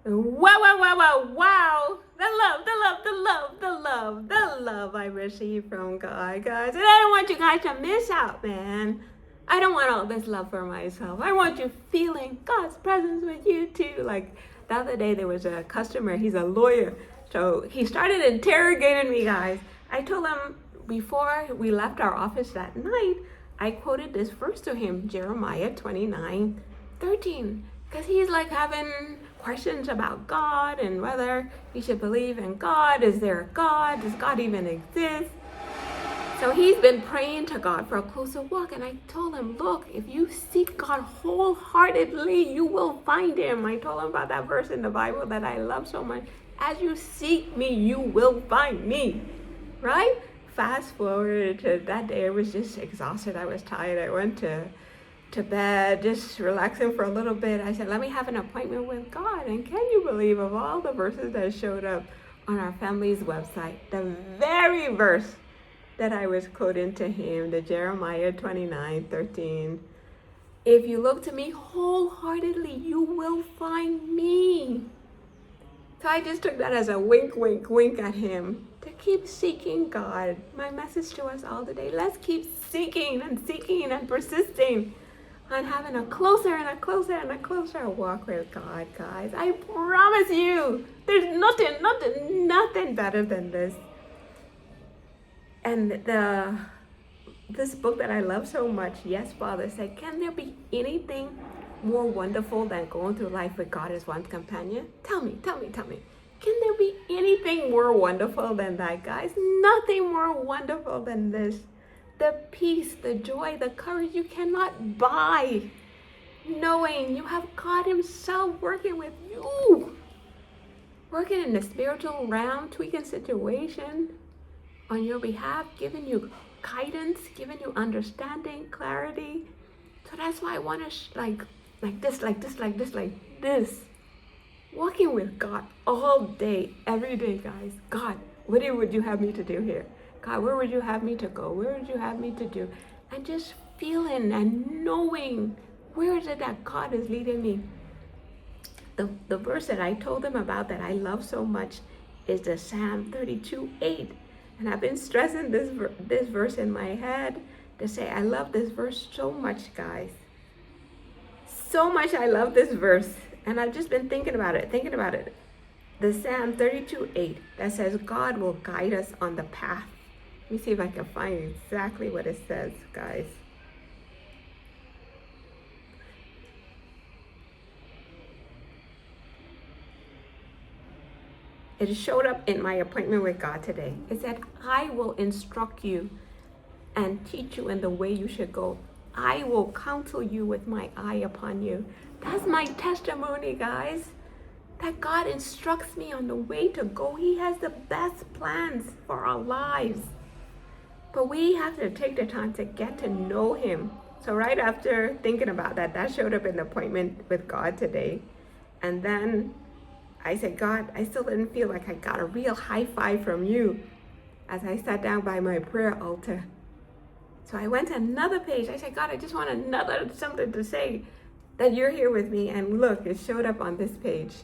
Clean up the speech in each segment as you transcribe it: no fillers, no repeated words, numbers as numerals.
Wow, wow, wow, wow, wow. The love, the love, the love, the love, the love I received from God, guys. And I don't want you guys to miss out, man. I don't want all this love for myself. I want you feeling God's presence with you too. Like the other day, there was a customer, he's a lawyer. So he started interrogating me, guys. I told him before we left our office that night, I quoted this verse to him, Jeremiah 29:13. Because he's like having questions about God and whether he should believe in God. Is there a God? Does God even exist? So he's been praying to God for a closer walk. And I told him, look, if you seek God wholeheartedly, you will find him. I told him about that verse in the Bible that I love so much. As you seek me, you will find me. Right? Fast forward to that day, I was just exhausted. I was tired. I went to bed, just relaxing for a little bit. I said, let me have an appointment with God. And can you believe, of all the verses that showed up on our family's website, the very verse that I was quoting to him, the Jeremiah 29:13, if you look to me wholeheartedly, you will find me. So I just took that as a wink, wink, wink at him to keep seeking God. My message to us all today, let's keep seeking and persisting on having a closer and a closer and a closer walk with God, guys. I promise you, there's nothing better than this. And this book that I love so much, Yes, Father, said, can there be anything more wonderful than going through life with God as one's companion? Tell me. Can there be anything more wonderful than that, guys? Nothing more wonderful than this. The peace, the joy, the courage you cannot buy. Knowing you have God himself working with you. Working in the spiritual realm, tweaking situation on your behalf, giving you guidance, giving you understanding, clarity. So that's why I want to like this. Walking with God all day, every day, guys. God, what would you have me to do here? God, where would you have me to go? Where would you have me to do? And just feeling and knowing where is it that God is leading me. The verse that I told them about that I love so much is the Psalm 32:8. And I've been stressing this verse in my head to say I love this verse so much, guys. So much I love this verse. And I've just been thinking about it. The Psalm 32:8 that says God will guide us on the path. Let me see if I can find exactly what it says, guys. It showed up in my appointment with God today. It said, I will instruct you and teach you in the way you should go. I will counsel you with my eye upon you. That's my testimony, guys. That God instructs me on the way to go. He has the best plans for our lives. But we have to take the time to get to know him. So right after thinking about that, that showed up in the appointment with God today. And then I said, God, I still didn't feel like I got a real high five from you as I sat down by my prayer altar. So I went to another page. I said, God, I just want something to say that you're here with me. And look, it showed up on this page.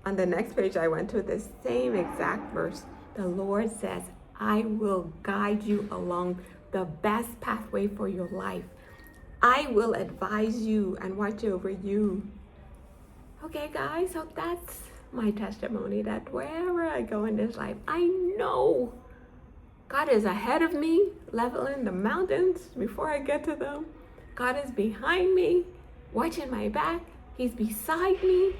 On the next page, I went to the same exact verse. The Lord says, I will guide you along the best pathway for your life. I will advise you and watch over you. Okay, guys, so that's my testimony that wherever I go in this life, I know God is ahead of me, leveling the mountains before I get to them. God is behind me, watching my back. He's beside me,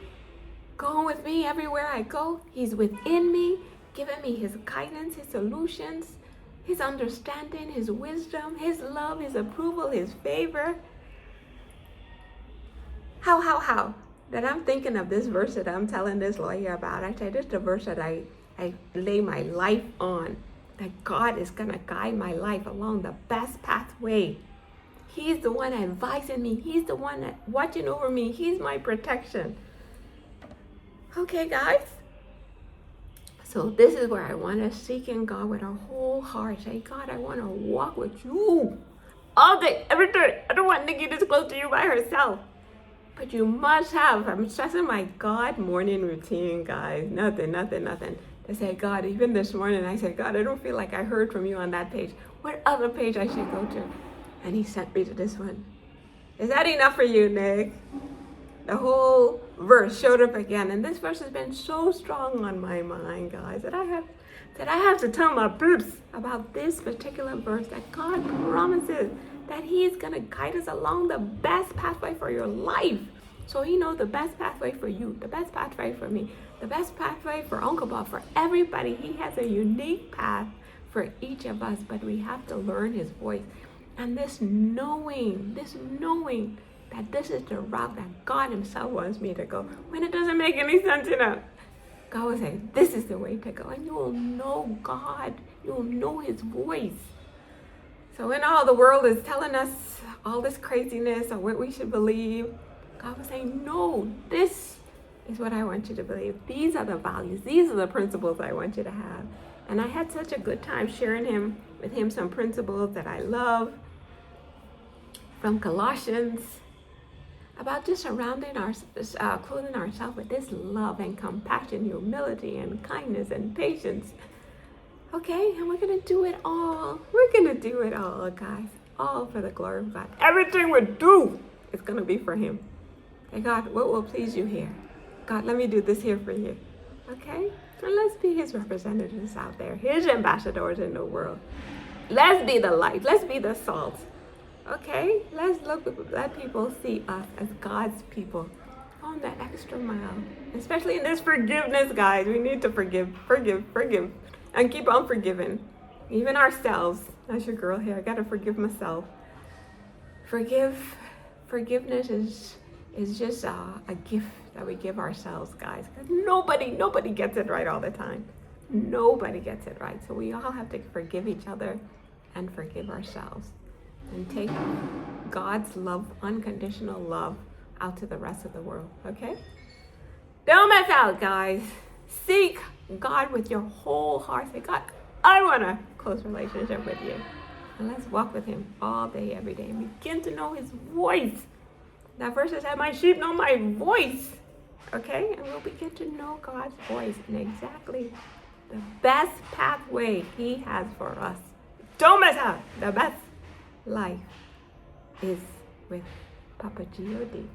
going with me everywhere I go. He's within me, giving me his guidance, his solutions, his understanding, his wisdom, his love, his approval, his favor. How? That I'm thinking of this verse that I'm telling this lawyer about. I said, this is the verse that I lay my life on. That God is going to guide my life along the best pathway. He's the one advising me. He's the one watching over me. He's my protection. Okay, guys. So this is where I want to seek in God with our whole heart. Say, God, I want to walk with you all day, every day. I don't want Nikki this close to you by herself. But you must have, I'm stressing my God morning routine, guys. Nothing. I said, God, even this morning, I said, God, I don't feel like I heard from you on that page. What other page I should go to? And he sent me to this one. Is that enough for you, Nick? The whole verse showed up again. And this verse has been so strong on my mind, guys, that I have to tell my boobs about this particular verse, that God promises that he's going to guide us along the best pathway for your life. So he knows the best pathway for you, the best pathway for me, the best pathway for Uncle Bob, for everybody. He has a unique path for each of us, but we have to learn his voice. And this knowing that this is the route that God himself wants me to go, when it doesn't make any sense, God will say, this is the way to go. And you will know God. You will know his voice. So when all the world is telling us all this craziness or what we should believe, God was saying, no, this is what I want you to believe. These are the values. These are the principles I want you to have. And I had such a good time sharing with him some principles that I love from Colossians about just surrounding clothing ourselves with this love and compassion, humility and kindness and patience. Okay, and we're going to do it all. We're going to do it all, guys. All for the glory of God. Everything we do is going to be for him. Hey, God, what will please you here? God, let me do this here for you. Okay? And let's be his representatives out there, his ambassadors in the world. Let's be the light. Let's be the salt. Okay? Let people see us as God's people on that extra mile. Especially in this forgiveness, guys. We need to forgive, and keep on forgiving. Even ourselves. That's your girl here. I got to forgive myself. Forgiveness is just a gift that we give ourselves, guys. Because nobody gets it right all the time. Nobody gets it right. So we all have to forgive each other and forgive ourselves. And take God's love, unconditional love, out to the rest of the world, okay? Don't miss out, guys. Seek God with your whole heart. Say, God, I want a close relationship with you. And let's walk with him all day, every day. And begin to know his voice. That verse says, my sheep know my voice. Okay? And we'll begin to know God's voice and exactly the best pathway he has for us. Don't miss out. The best life is with Papa G.O.D.